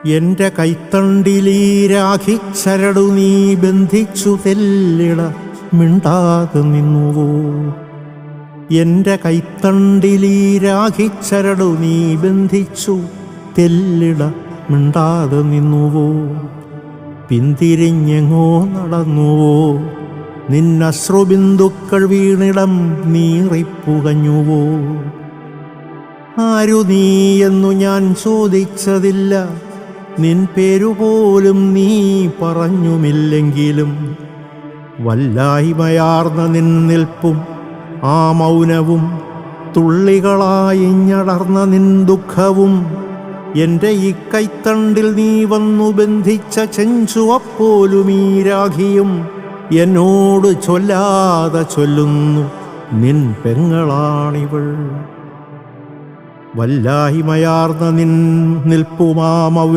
എന്റെ കൈത്തണ്ടിലീ രാഖിച്ചരടു നീ ബന്ധിച്ചു തെല്ലിട മിണ്ടാതെ നിന്നുവോ. എന്റെ കൈത്തണ്ടിലീ രാഖിച്ചരടു നീ ബന്ധിച്ചു തെല്ലിട മിണ്ടാതെ നിന്നുവോ. പിന്തിരിഞ്ഞെങ്ങോ നടന്നുവോ. നിന്നശ്രുബിന്ദുക്കൾ വീണിടം നീറിപ്പുകഞ്ഞുവോ. ആരു നീ എന്നു ഞാൻ ചോദിച്ചതില്ല, നിൻ പേരുപോലും നീ പറഞ്ഞുമില്ലെങ്കിലും വല്ലായ്മയാർന്ന നിൻ നിൽപ്പും ആ മൗനവും തുള്ളികളായിഞ്ഞടർന്ന നിൻ ദുഃഖവും എൻ്റെ ഈ കൈത്തണ്ടിൽ നീ വന്നു ബന്ധിച്ച ചെഞ്ചുവപ്പോലും ഈ രാഖിയും എന്നോട് ചൊല്ലാതെ ചൊല്ലുന്നു നിൻ പെങ്ങളാണിവൾ. വല്ലായ്മയാർന്ന നിൻ നിൽപ്പുമാ മൗന